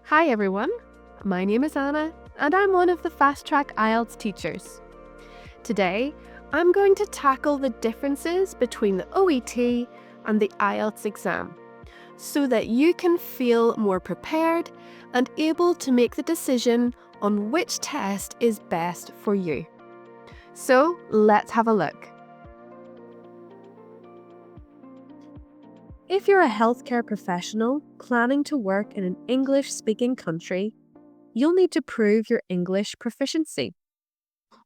Hi everyone, my name is Anna and I'm one of the Fast Track IELTS teachers. Today, I'm going to tackle the differences between the OET and the IELTS exam so that you can feel more prepared and able to make the decision on which test is best for you. So let's have a look. If you're a healthcare professional planning to work in an English-speaking country, you'll need to prove your English proficiency.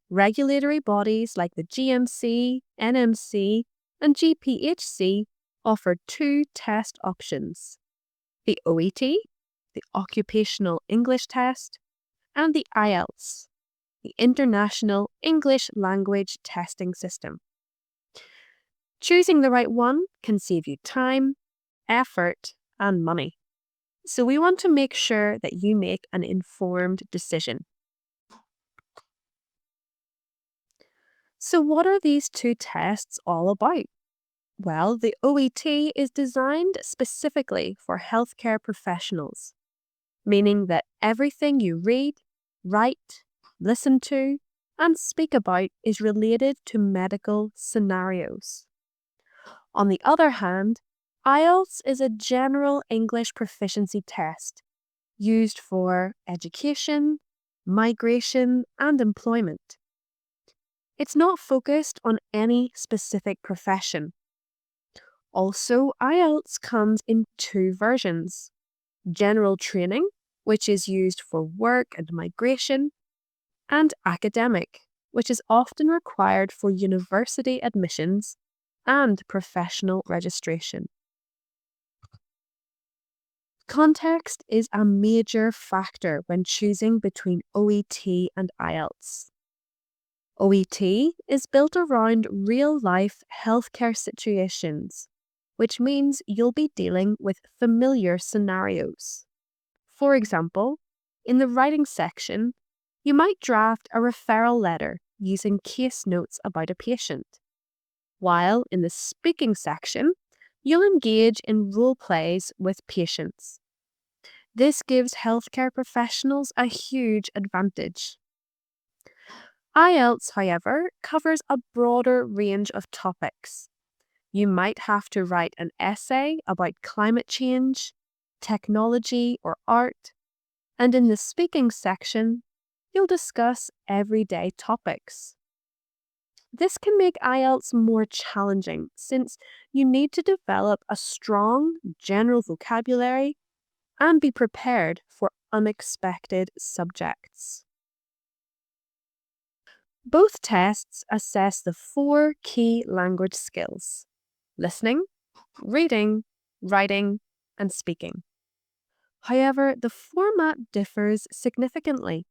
Regulatory bodies like the GMC, NMC, and GPHC offer two test options: the OET, the Occupational English Test, and the IELTS, the International English Language Testing System. Choosing the right one can save you time, effort, and money. So we want to make sure that you make an informed decision. So what are these two tests all about? Well, the OET is designed specifically for healthcare professionals, meaning that everything you read, write, listen to, and speak about is related to medical scenarios. On the other hand, IELTS is a general English proficiency test used for education, migration, and employment. It's not focused on any specific profession. Also, IELTS comes in two versions: general training, which is used for work and migration, and academic, which is often required for university admissions and professional registration. Context is a major factor when choosing between OET and IELTS. OET is built around real-life healthcare situations, which means you'll be dealing with familiar scenarios. For example, in the writing section, you might draft a referral letter using case notes about a patient, while in the speaking section, you'll engage in role plays with patients. This gives healthcare professionals a huge advantage. IELTS, however, covers a broader range of topics. You might have to write an essay about climate change, technology, or art, and in the speaking section, you'll discuss everyday topics. This can make IELTS more challenging since you need to develop a strong general vocabulary and be prepared for unexpected subjects. Both tests assess the 4 key language skills: listening, reading, writing, and speaking. However, the format differs significantly.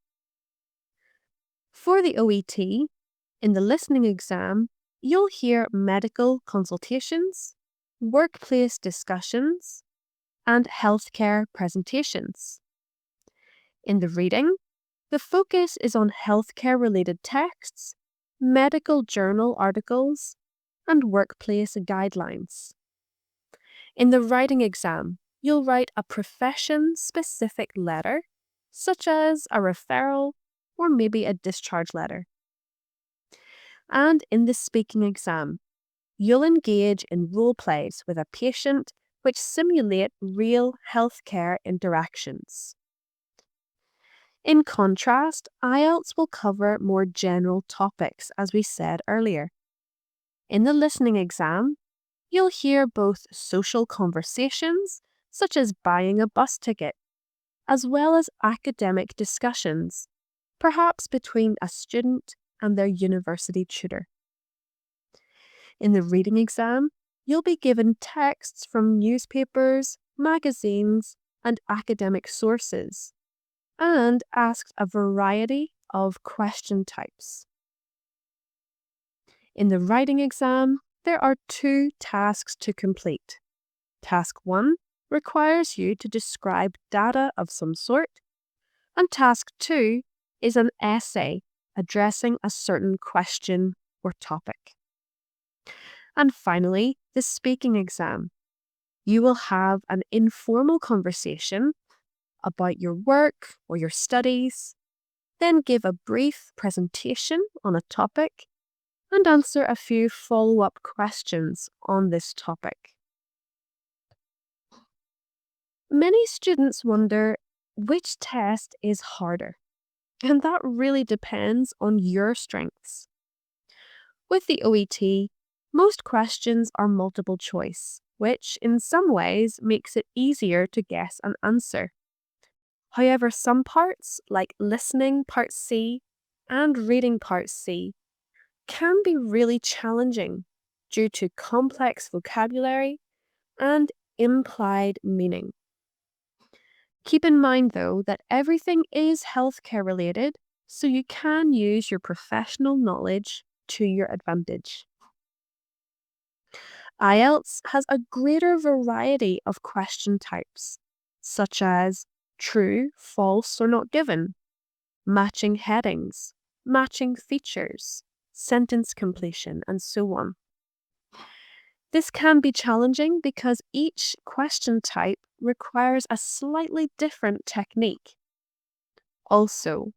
For the OET, in the listening exam, you'll hear medical consultations, workplace discussions, and healthcare presentations. In the reading, the focus is on healthcare-related texts, medical journal articles, and workplace guidelines. In the writing exam, you'll write a profession-specific letter, such as a referral or maybe a discharge letter. And in the speaking exam, you'll engage in role plays with a patient which simulate real healthcare interactions. In contrast, IELTS will cover more general topics, as we said earlier. In the listening exam, you'll hear both social conversations, such as buying a bus ticket, as well as academic discussions, perhaps between a student and their university tutor. In the reading exam, you'll be given texts from newspapers, magazines, and academic sources, and asked a variety of question types. In the writing exam, there are 2 tasks to complete. Task 1 requires you to describe data of some sort, and Task 2 is an essay addressing a certain question or topic. And finally, the speaking exam. You will have an informal conversation about your work or your studies, then give a brief presentation on a topic, and answer a few follow-up questions on this topic. Many students wonder which test is harder, and that really depends on your strengths. With the OET, most questions are multiple choice, which in some ways makes it easier to guess an answer. However, some parts, like listening part C and reading part C, can be really challenging due to complex vocabulary and implied meaning. Keep in mind, though, that everything is healthcare related, so you can use your professional knowledge to your advantage. IELTS has a greater variety of question types, such as true, false, or not given, matching headings, matching features, sentence completion, and so on. This can be challenging because each question type requires a slightly different technique. Also,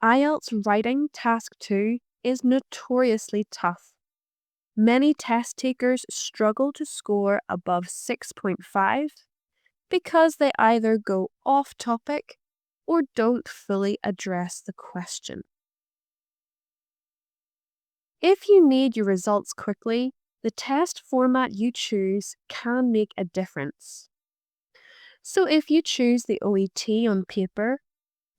IELTS Writing Task 2 is notoriously tough. Many test takers struggle to score above 6.5 because they either go off topic or don't fully address the question. If you need your results quickly, the test format you choose can make a difference. So if you choose the OET on paper,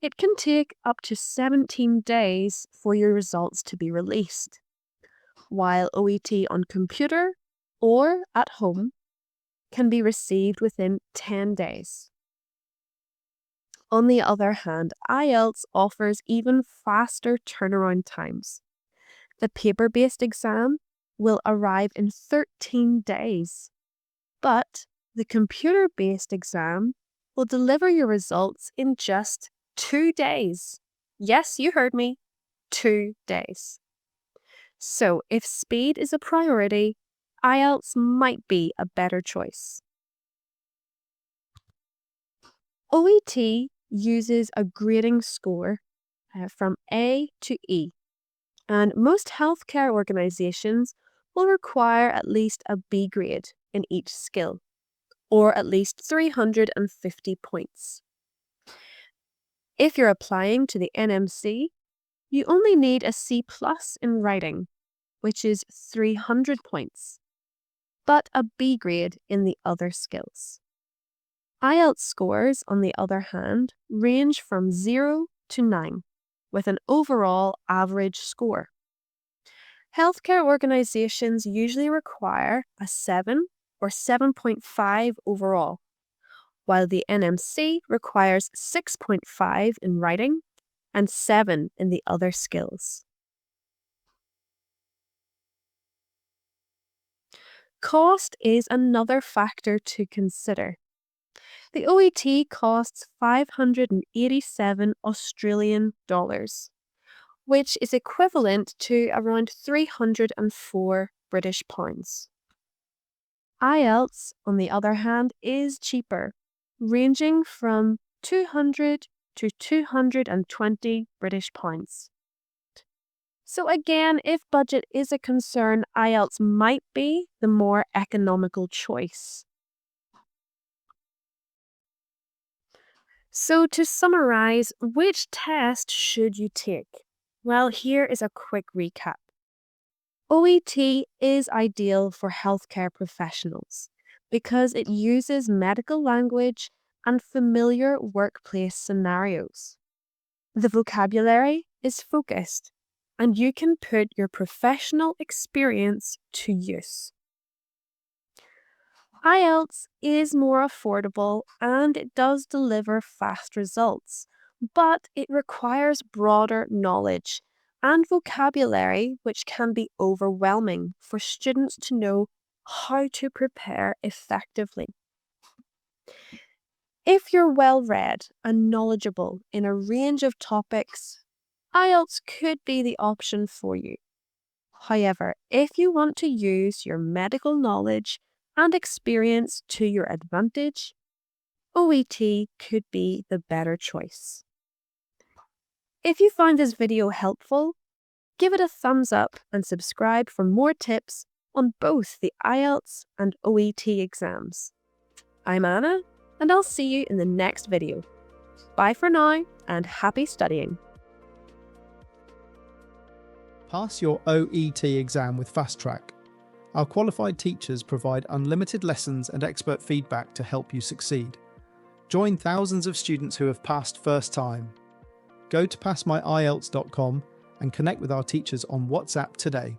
it can take up to 17 days for your results to be released, while OET on computer or at home can be received within 10 days. On the other hand, IELTS offers even faster turnaround times. The paper-based exam will arrive in 13 days, but the computer-based exam will deliver your results in just 2 days. Yes, you heard me, 2 days. So if speed is a priority, IELTS might be a better choice. OET uses a grading score from A to E, and most healthcare organizations will require at least a B grade in each skill, or at least 350 points. If you're applying to the NMC, you only need a C+ in writing, which is 300 points, but a B grade in the other skills. IELTS scores, on the other hand, range from 0 to 9, with an overall average score. Healthcare organizations usually require a 7 or 7.5 overall, while the NMC requires 6.5 in writing and 7 in the other skills. Cost is another factor to consider. The OET costs $587 Australian dollars, which is equivalent to around 304 British pounds. IELTS, on the other hand, is cheaper, ranging from 200 to 220 British pounds. So again, if budget is a concern, IELTS might be the more economical choice. So to summarize, which test should you take? Well, here is a quick recap. OET is ideal for healthcare professionals because it uses medical language and familiar workplace scenarios. The vocabulary is focused, and you can put your professional experience to use. IELTS is more affordable and it does deliver fast results, but it requires broader knowledge and vocabulary, which can be overwhelming for students to know how to prepare effectively. If you're well read and knowledgeable in a range of topics, IELTS could be the option for you. However, if you want to use your medical knowledge and experience to your advantage, OET could be the better choice. If you found this video helpful, give it a thumbs up and subscribe for more tips on both the IELTS and OET exams. I'm Anna, and I'll see you in the next video. Bye for now, and happy studying. Pass your OET exam with Fast Track. Our qualified teachers provide unlimited lessons and expert feedback to help you succeed. Join thousands of students who have passed first time. Go to passmyielts.com and connect with our teachers on WhatsApp today.